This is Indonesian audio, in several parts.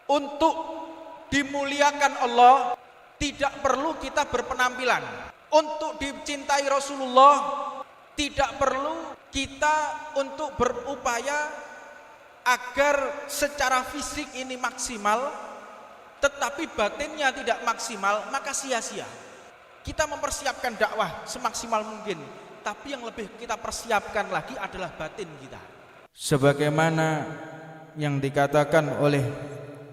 Untuk dimuliakan Allah tidak perlu kita berpenampilan. Untuk dicintai Rasulullah tidak perlu kita untuk berupaya agar secara fisik ini maksimal tetapi batinnya tidak maksimal, maka sia-sia. Kita mempersiapkan dakwah semaksimal mungkin, tapi yang lebih kita persiapkan lagi adalah batin kita. Sebagaimana yang dikatakan oleh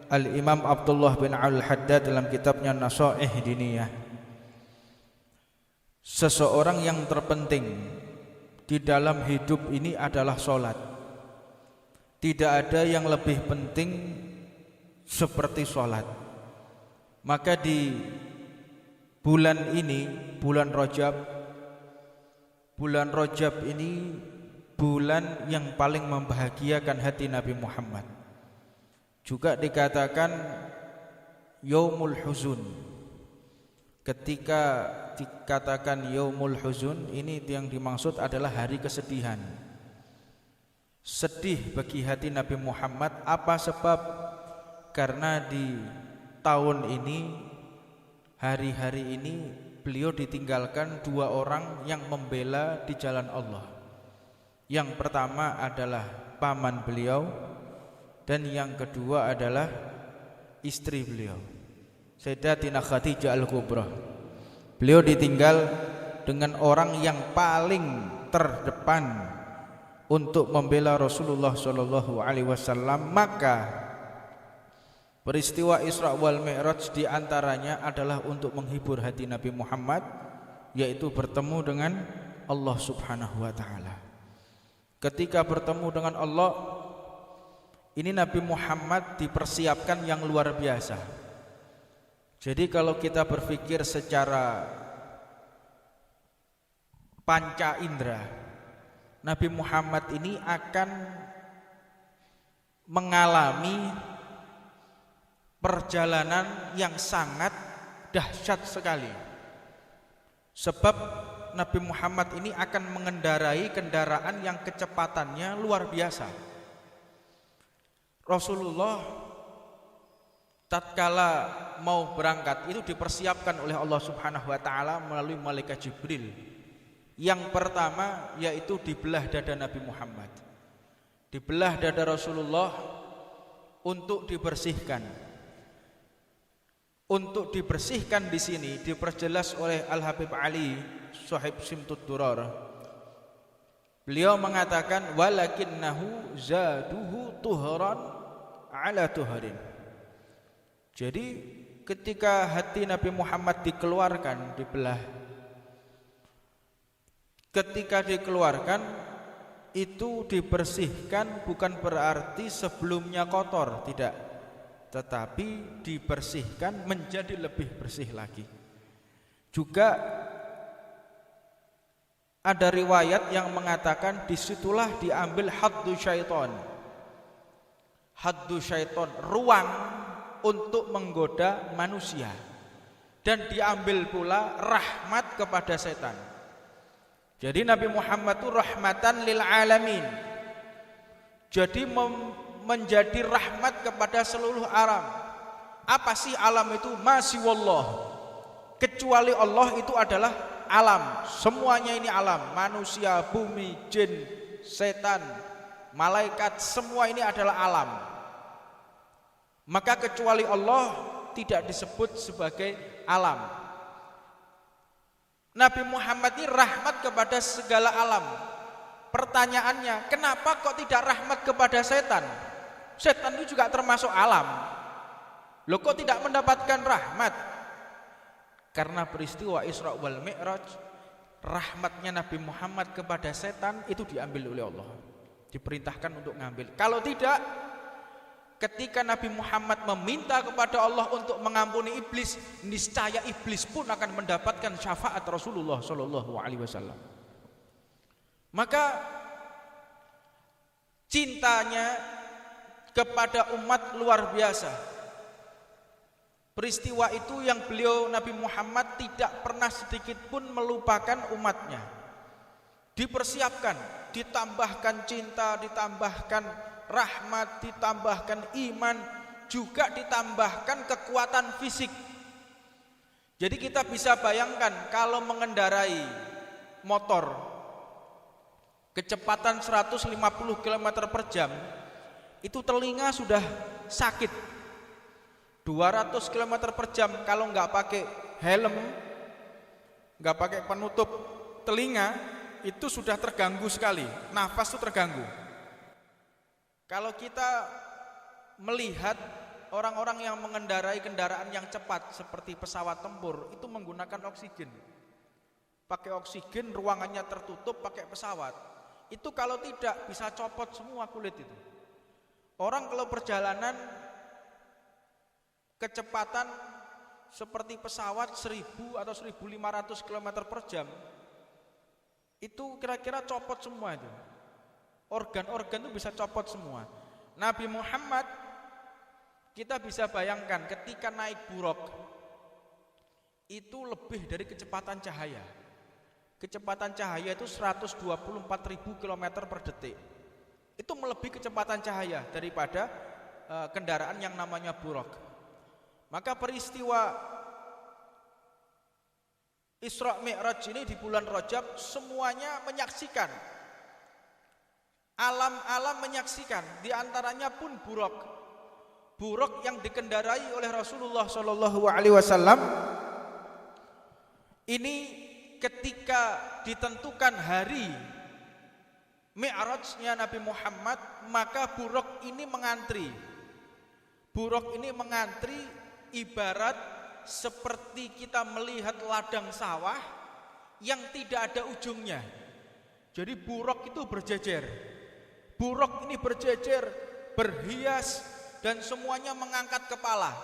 Al-Imam Abdullah bin Al-Haddad dalam kitabnya Nasaih Diniyah, seseorang yang terpenting di dalam hidup ini adalah sholat. Tidak ada yang lebih penting seperti sholat. Maka di bulan ini, bulan Rajab ini bulan yang paling membahagiakan hati Nabi Muhammad. Juga dikatakan Yaumul Huzun. Ketika dikatakan Yaumul Huzun, ini yang dimaksud adalah hari kesedihan. Sedih bagi hati Nabi Muhammad. Apa sebab? Karena di tahun ini, hari-hari ini, beliau ditinggalkan dua orang yang membela di jalan Allah. Yang pertama adalah paman beliau, dan yang kedua adalah istri beliau, Sayyidatina Khadijah Al-Kubra. Beliau ditinggal dengan orang yang paling terdepan untuk membela Rasulullah SAW. Maka peristiwa Isra wal Mi'raj diantaranya adalah untuk menghibur hati Nabi Muhammad, yaitu bertemu dengan Allah Subhanahu wa Ta'ala. Ketika bertemu dengan Allah, ini Nabi Muhammad dipersiapkan yang luar biasa. Jadi kalau kita berpikir secara panca indera, Nabi Muhammad ini akan mengalami perjalanan yang sangat dahsyat sekali. Sebab Nabi Muhammad ini akan mengendarai kendaraan yang kecepatannya luar biasa. Rasulullah tatkala mau berangkat itu dipersiapkan oleh Allah Subhanahu wa Ta'ala melalui malaikat Jibril. Yang pertama yaitu dibelah dada Nabi Muhammad. Dibelah dada Rasulullah untuk dibersihkan. Untuk dibersihkan di sini diperjelas oleh Al-Habib Ali Sahib Simtud Durar. Beliau mengatakan walakinnahu zaduhu tuhran ala tuhrin. Jadi ketika hati Nabi Muhammad dikeluarkan, dibelah, ketika dikeluarkan itu dibersihkan bukan berarti sebelumnya kotor, tidak, tetapi dibersihkan menjadi lebih bersih lagi. Juga ada riwayat yang mengatakan disitulah diambil haddu syaiton. Haddu syaiton, ruang untuk menggoda manusia. Dan diambil pula rahmat kepada setan. Jadi Nabi Muhammad itu rahmatan lil alamin. Jadi menjadi rahmat kepada seluruh alam. Apa sih alam itu? Masiwallah. Kecuali Allah itu adalah alam, semuanya ini alam, manusia, bumi, jin, setan, malaikat, semua ini adalah alam. Maka kecuali Allah tidak disebut sebagai alam. Nabi Muhammad ini rahmat kepada segala alam. Pertanyaannya, kenapa kok tidak rahmat kepada setan? Setan itu juga termasuk alam. Loh kok tidak mendapatkan rahmat? Karena peristiwa Isra wal Mi'raj, rahmatnya Nabi Muhammad kepada setan itu diambil oleh Allah. Diperintahkan untuk ngambil. Kalau tidak, ketika Nabi Muhammad meminta kepada Allah untuk mengampuni iblis, niscaya iblis pun akan mendapatkan syafaat Rasulullah SAW. Maka cintanya kepada umat luar biasa. Peristiwa itu yang beliau Nabi Muhammad tidak pernah sedikit pun melupakan umatnya. Dipersiapkan, ditambahkan cinta, ditambahkan rahmat, ditambahkan iman, juga ditambahkan kekuatan fisik. Jadi kita bisa bayangkan kalau mengendarai motor kecepatan 150 km per jam, itu telinga sudah sakit. 200 km per jam kalau nggak pakai helm, nggak pakai penutup telinga, itu sudah terganggu sekali, nafas itu terganggu. Kalau kita melihat orang-orang yang mengendarai kendaraan yang cepat seperti pesawat tempur, itu menggunakan oksigen. Pakai oksigen, ruangannya tertutup, pakai pesawat. Itu kalau tidak bisa copot semua kulit itu. Orang kalau perjalanan kecepatan seperti pesawat 1000 atau 1500 km per jam, itu kira-kira copot semua itu. Organ-organ itu bisa copot semua. Nabi Muhammad, kita bisa bayangkan ketika naik buruk, itu lebih dari kecepatan cahaya. Kecepatan cahaya itu 124.000 km per detik. Itu melebihi kecepatan cahaya daripada kendaraan yang namanya buruk. Maka peristiwa Isra Mi'raj ini di bulan Rajab semuanya menyaksikan. Alam-alam menyaksikan, di antaranya pun buruk. Buruk yang dikendarai oleh Rasulullah Shallallahu alaihi wasallam. Ini ketika ditentukan hari Mi'rajnya Nabi Muhammad, maka buruk ini mengantri. Buruk ini mengantri ibarat seperti kita melihat ladang sawah yang tidak ada ujungnya. Jadi buruk itu berjejer. Buruk ini berjejer, berhias, dan semuanya mengangkat kepala.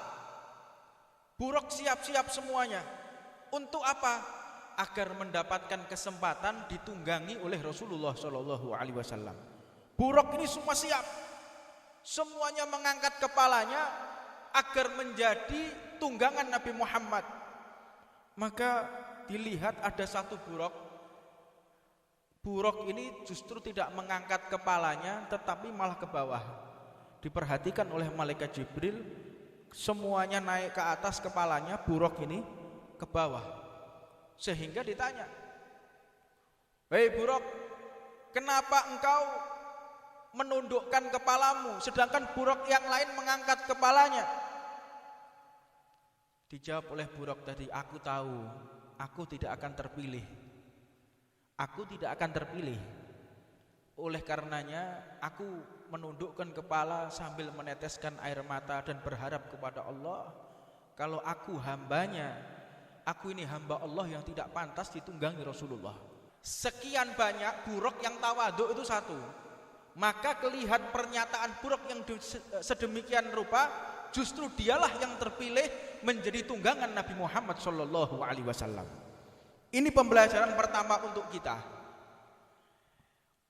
Buruk siap-siap semuanya. Untuk apa? Agar mendapatkan kesempatan ditunggangi oleh Rasulullah Shallallahu alaihi wasallam. Buruk ini semua siap. Semuanya mengangkat kepalanya agar menjadi tunggangan Nabi Muhammad. Maka dilihat ada satu buruk. Buruk ini justru tidak mengangkat kepalanya, tetapi malah ke bawah. Diperhatikan oleh malaikat Jibril, semuanya naik ke atas kepalanya, buruk ini ke bawah. Sehingga ditanya, "Hei buruk, kenapa engkau menundukkan kepalamu sedangkan buruk yang lain mengangkat kepalanya?" Dijawab oleh buruk tadi, "Aku tahu, aku tidak akan terpilih. Aku tidak akan terpilih. Oleh karenanya aku menundukkan kepala sambil meneteskan air mata dan berharap kepada Allah, kalau aku hambanya, aku ini hamba Allah yang tidak pantas ditunggangi Rasulullah." Sekian banyak buruk yang tawadhu itu satu. Maka kelihat pernyataan buruk yang sedemikian rupa, justru dialah yang terpilih menjadi tunggangan Nabi Muhammad Shallallahu alaihi wasallam. Ini pembelajaran pertama untuk kita.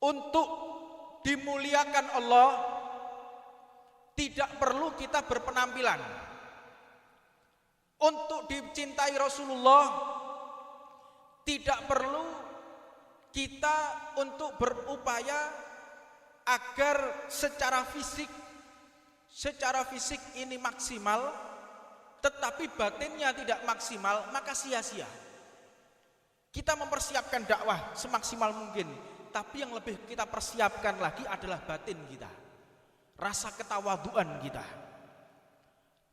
Untuk dimuliakan Allah tidak perlu kita berpenampilan. Untuk dicintai Rasulullah tidak perlu kita untuk berupaya agar secara fisik ini maksimal, tetapi batinnya tidak maksimal, maka sia-sia. Kita mempersiapkan dakwah semaksimal mungkin, tapi yang lebih kita persiapkan lagi adalah batin kita, rasa ketawaduan kita,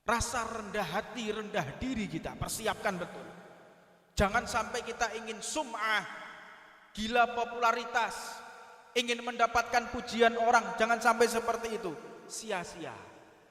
rasa rendah hati, rendah diri kita, persiapkan betul. Jangan sampai kita ingin sum'ah, gila popularitas, ingin mendapatkan pujian orang, jangan sampai seperti itu, sia-sia.